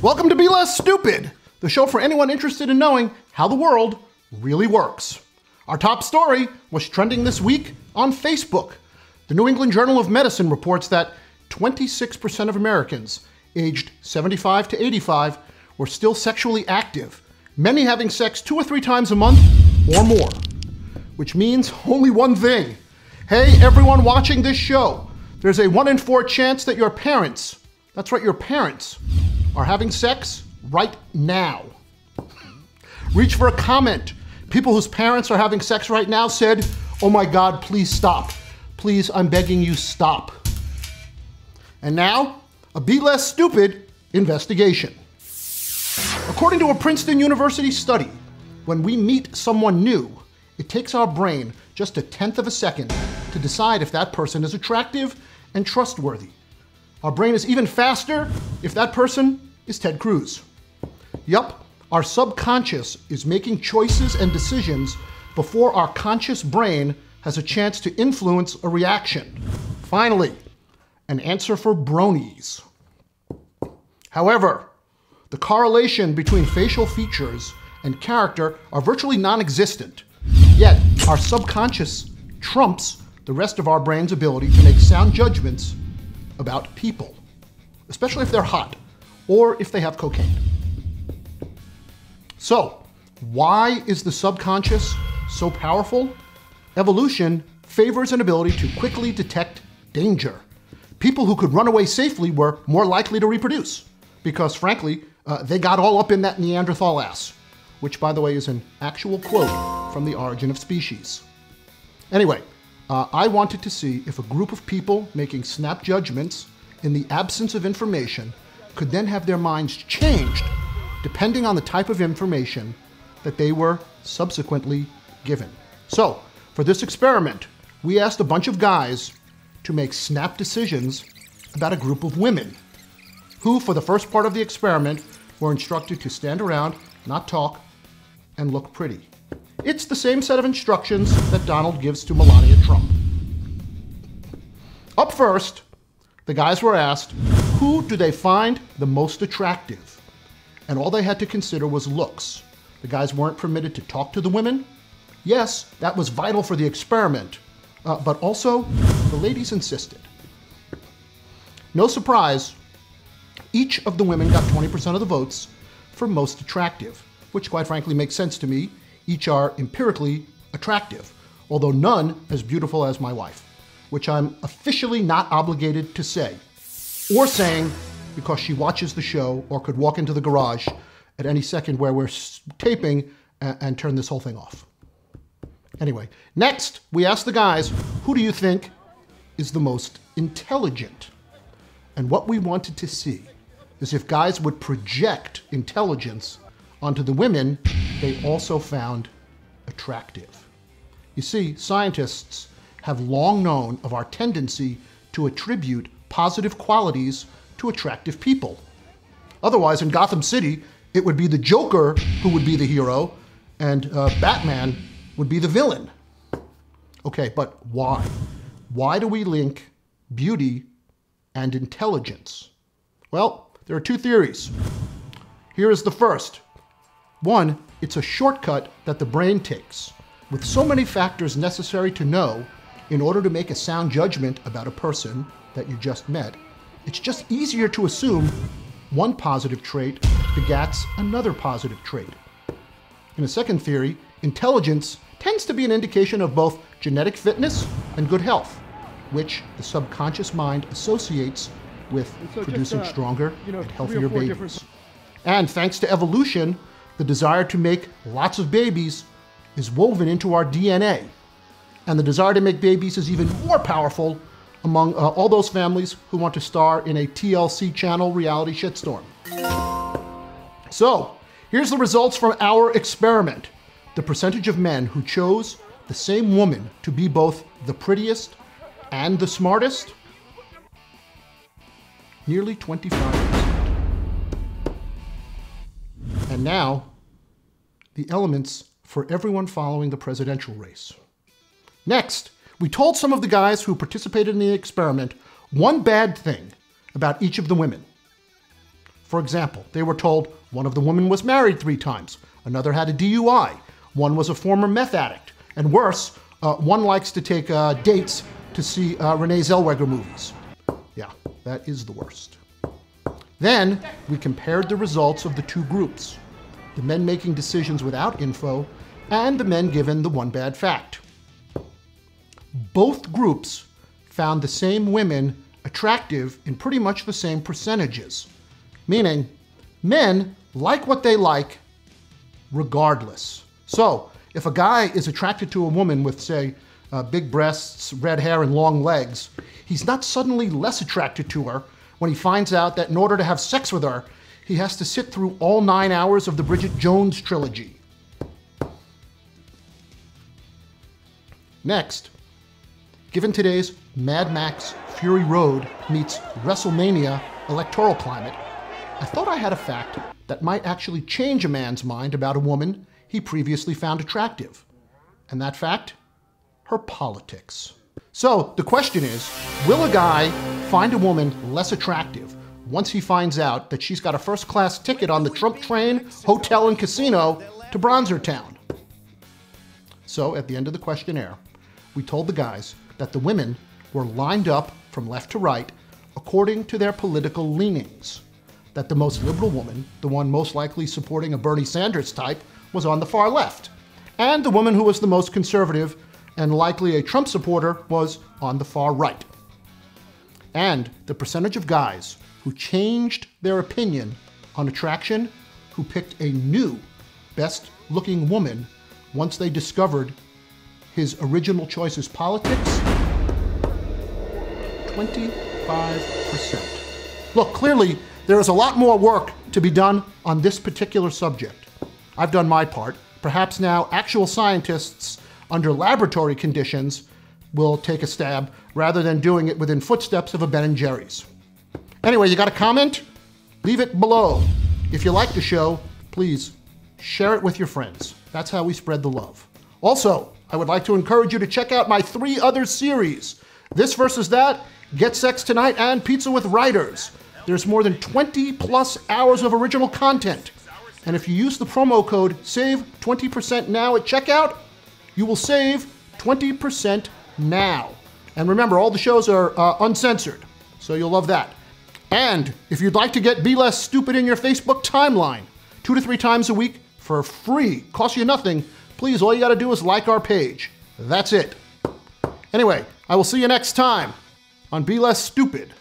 Welcome to Be Less Stupid, the show for anyone interested in knowing how the world really works. Our top story was trending this week on Facebook. The New England Journal of Medicine reports that 26% of Americans aged 75 to 85 were still sexually active, many having sex 2 or 3 times a month or more. Which means only one thing. Hey, everyone watching this show, there's a 1 in 4 chance that your parents, that's right, your parents, are having sex right now. Reach for a comment. People whose parents are having sex right now said, "Oh my God, please stop. Please, I'm begging you, stop." And now, a Be Less Stupid investigation. According to a Princeton University study, when we meet someone new, it takes our brain just 1/10 of a second to decide if that person is attractive and trustworthy. Our brain is even faster if that person is Ted Cruz. Yup, our subconscious is making choices and decisions before our conscious brain has a chance to influence a reaction. Finally, an answer for bronies. However, the correlation between facial features and character are virtually non-existent. Yet, our subconscious trumps the rest of our brain's ability to make sound judgments about people, especially if they're hot or if they have cocaine. So, why is the subconscious so powerful? Evolution favors an ability to quickly detect danger. People who could run away safely were more likely to reproduce because, frankly, they got all up in that Neanderthal ass, which, by the way, is an actual quote from The Origin of Species. Anyway, I wanted to see if a group of people making snap judgments in the absence of information could then have their minds changed depending on the type of information that they were subsequently given. So, for this experiment, we asked a bunch of guys to make snap decisions about a group of women who, for the first part of the experiment, were instructed to stand around, not talk, and look pretty. It's the same set of instructions that Donald gives to Melania Trump. Up first, the guys were asked, who do they find the most attractive? And all they had to consider was looks. The guys weren't permitted to talk to the women. Yes, that was vital for the experiment, but also the ladies insisted. No surprise, each of the women got 20% of the votes for most attractive, which quite frankly makes sense to me. Each are empirically attractive, although none as beautiful as my wife, which I'm officially not obligated to say, or saying because she watches the show or could walk into the garage at any second where we're taping and turn this whole thing off. Anyway, next we asked the guys, who do you think is the most intelligent? And what we wanted to see is if guys would project intelligence onto the women they also found attractive. You see, scientists have long known of our tendency to attribute positive qualities to attractive people. Otherwise, in Gotham City, it would be the Joker who would be the hero, and Batman would be the villain. Okay, but why? Why do we link beauty and intelligence? Well, there are 2 theories. Here is the first. One, it's a shortcut that the brain takes, with so many factors necessary to know in order to make a sound judgment about a person that you just met. It's just easier to assume one positive trait begats another positive trait. In a second theory, intelligence tends to be an indication of both genetic fitness and good health, which the subconscious mind associates with producing stronger and healthier babies. And thanks to evolution, the desire to make lots of babies is woven into our DNA. And the desire to make babies is even more powerful among all those families who want to star in a TLC channel reality shitstorm. So, here's the results from our experiment. The percentage of men who chose the same woman to be both the prettiest and the smartest, nearly 25%. And now, the elements for everyone following the presidential race. Next, we told some of the guys who participated in the experiment one bad thing about each of the women. For example, they were told one of the women was married 3 times, another had a DUI, one was a former meth addict, and worse, one likes to take dates to see Renee Zellweger movies. Yeah, that is the worst. Then we compared the results of the 2 groups, the men making decisions without info and the men given the one bad fact. Both groups found the same women attractive in pretty much the same percentages, meaning men like what they like regardless. So if a guy is attracted to a woman with, say, big breasts, red hair, and long legs, he's not suddenly less attracted to her when he finds out that in order to have sex with her, he has to sit through all 9 hours of the Bridget Jones trilogy. Next, given today's Mad Max Fury Road meets WrestleMania electoral climate, I thought I had a fact that might actually change a man's mind about a woman he previously found attractive. And that fact? Her politics. So the question is, will a guy find a woman less attractive once he finds out that she's got a first-class ticket on the Trump train, hotel, and casino to Bronzertown? So at the end of the questionnaire, we told the guys that the women were lined up from left to right according to their political leanings. That the most liberal woman, the one most likely supporting a Bernie Sanders type, was on the far left. And the woman who was the most conservative and likely a Trump supporter was on the far right. And the percentage of guys who changed their opinion on attraction, who picked a new best-looking woman once they discovered his original choice's politics, 25%. Look, clearly, there is a lot more work to be done on this particular subject. I've done my part. Perhaps now actual scientists under laboratory conditions will take a stab rather than doing it within footsteps of a Ben & Jerry's. Anyway, you got a comment? Leave it below. If you like the show, please share it with your friends. That's how we spread the love. Also, I would like to encourage you to check out my 3 other series, This Versus That, Get Sexxx Tonight, and Pizza with Writers. There's more than 20+ hours of original content. And if you use the promo code SAVE20% now at checkout, you will save 20% now. And remember, all the shows are uncensored, so you'll love that. And if you'd like to get Be Less Stupid in your Facebook timeline 2 to 3 times a week for free, costs you nothing, please, all you gotta do is like our page. That's it. Anyway, I will see you next time on Be Less Stupid.